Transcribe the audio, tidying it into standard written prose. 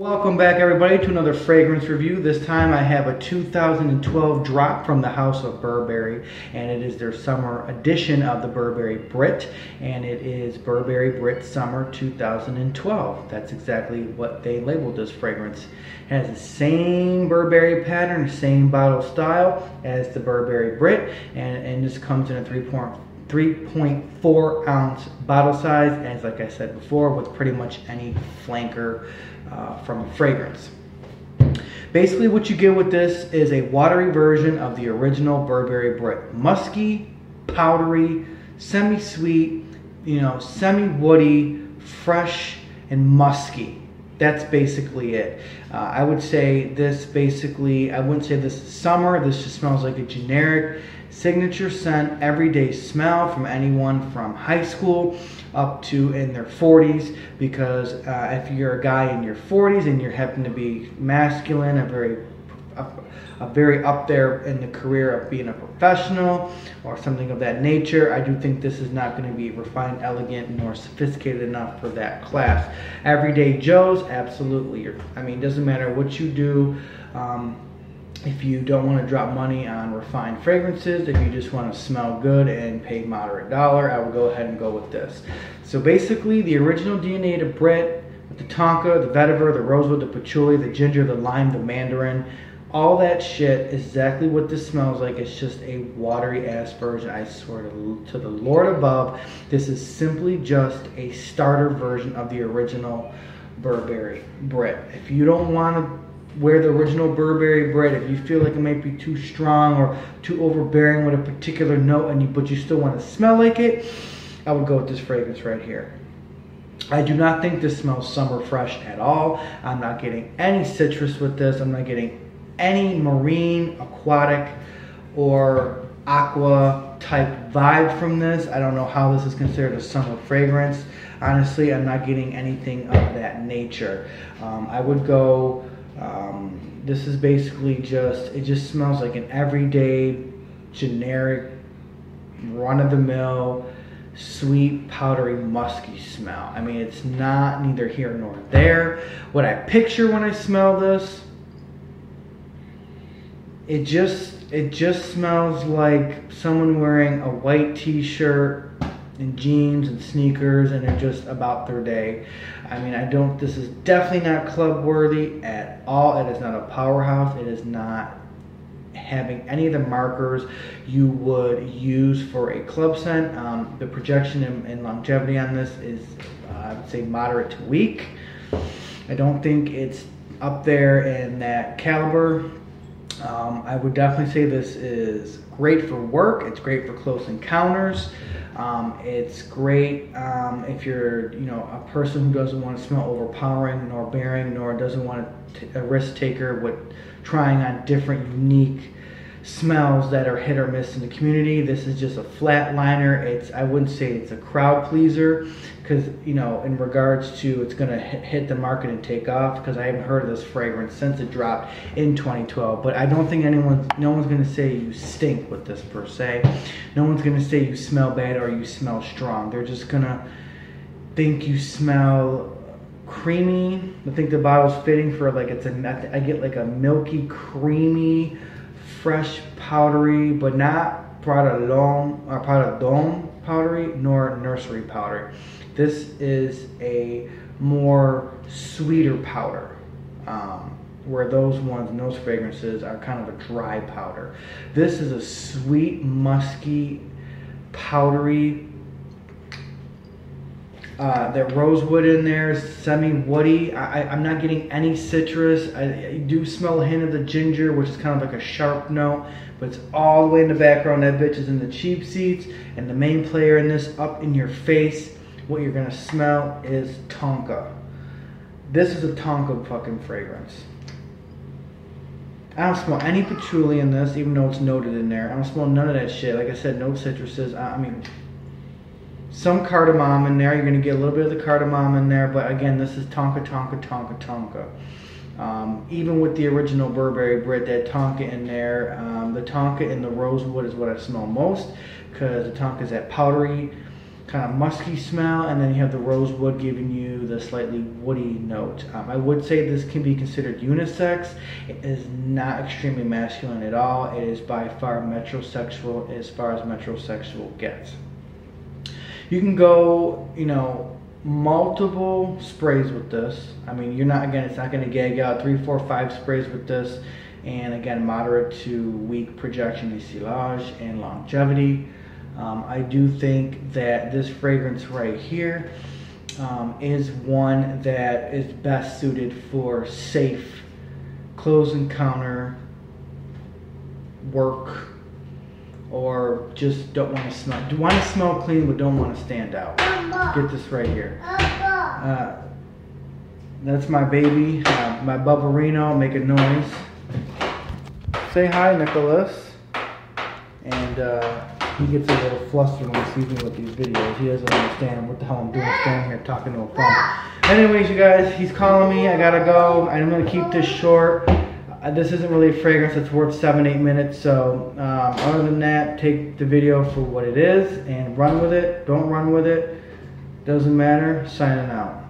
Welcome back everybody to another fragrance review. This time I have a 2012 drop from the house of Burberry, and it is their summer edition of the Burberry Brit, and it is Burberry Brit Summer 2012. That's exactly what they labeled this fragrance. It has the same Burberry pattern, same bottle style as the Burberry Brit, and this comes in a 3.4 ounce bottle size, as like I said before, with pretty much any flanker from a fragrance. Basically what you get with this is a watery version of the original Burberry Brit. Musky, powdery, semi-sweet, semi-woody, fresh, and musky. That's basically it. I would say this I wouldn't say this is summer. This just smells like a generic signature scent, everyday smell from anyone from high school up to in their 40s, because if you're a guy in your 40s and you happen to be masculine, a very up there in the career of being a professional or something of that nature, I do think this is not going to be refined, elegant, nor sophisticated enough for that class. Everyday Joes, absolutely. It doesn't matter what you do. If you don't want to drop money on refined fragrances, if you just want to smell good and pay moderate dollar, I would go ahead and go with this. So basically, the original DNA to Brit, with the tonka, the vetiver, the rosewood, the patchouli, the ginger, the lime, the mandarin, all that shit is exactly what this smells like. It's just a watery ass version. I swear to the Lord above, this is simply just a starter version of the original Burberry Brit. If you don't want to wear the original Burberry Brit, if you feel like it might be too strong or too overbearing with a particular note, but you still want to smell like it, I would go with this fragrance right here. I do not think this smells summer fresh at all. I'm not getting any citrus with this. I'm not getting any marine, aquatic, or aqua type vibe from this. I don't know how this is considered a summer fragrance. Honestly, I'm not getting anything of that nature. I would go, this is basically it just smells like an everyday, generic, run-of-the-mill, sweet, powdery, musky smell. It's not neither here nor there. What I picture when I smell this, it just smells like someone wearing a white t-shirt and jeans and sneakers, and they're just about their day. This is definitely not club worthy at all. It is not a powerhouse. It is not having any of the markers you would use for a club scent. The projection and longevity on this is, I would say, moderate to weak. I don't think it's up there in that caliber. I would definitely say this is great for work. It's great for close encounters. It's great if you're, a person who doesn't want to smell overpowering nor bearing, nor doesn't want a risk taker with trying on different unique smells that are hit or miss in the community. This is just a flatliner. I wouldn't say it's a crowd pleaser, because in regards to it's gonna hit the market and take off, because I haven't heard of this fragrance since it dropped in 2012. But I don't think no one's gonna say you stink with this per se. No one's gonna say you smell bad or you smell strong. They're just gonna think you smell creamy. I think the bottle's fitting for I get like a milky, creamy, fresh, powdery, but not Prada Dome powdery nor nursery powder. This is a more sweeter powder, where those fragrances are kind of a dry powder. This is a sweet, musky, powdery. That rosewood in there is semi-woody. I'm not getting any citrus. I do smell a hint of the ginger, which is kind of like a sharp note, but it's all the way in the background. That bitch is in the cheap seats, and the main player in this, up in your face, what you're gonna smell is tonka. This is a tonka fucking fragrance. I don't smell any patchouli in this, even though it's noted in there. I don't smell none of that shit. Like I said, no citruses. Some cardamom in there. You're going to get a little bit of the cardamom in there, but again, this is tonka. Even with the original Burberry Brit, that tonka in there, the tonka and the rosewood is what I smell most, because the tonka is that powdery, kind of musky smell, and then you have the rosewood giving you the slightly woody note. I would say this can be considered unisex. It is not extremely masculine at all. It is by far metrosexual as far as metrosexual gets. You can go, you know, multiple sprays with this. I mean, you're not, again, it's not going to gag out 3, 4, 5 sprays with this. And again, moderate to weak projection, ensilage, and longevity. I do think that this fragrance right here is one that is best suited for safe close encounter work, or just don't want to smell. Do want to smell clean but don't want to stand out. Get this right here. That's my baby, my Burberry. Make a noise. Say hi, Nicholas. And he gets a little flustered when he sees me with these videos. He doesn't understand what the hell I'm doing standing here talking to a phone. Anyways, you guys, he's calling me. I gotta go. I'm gonna keep this short. This isn't really a fragrance that's worth 7-8 minutes. So other than that, take the video for what it is and run with it. Don't run with it. Doesn't matter. Signing out.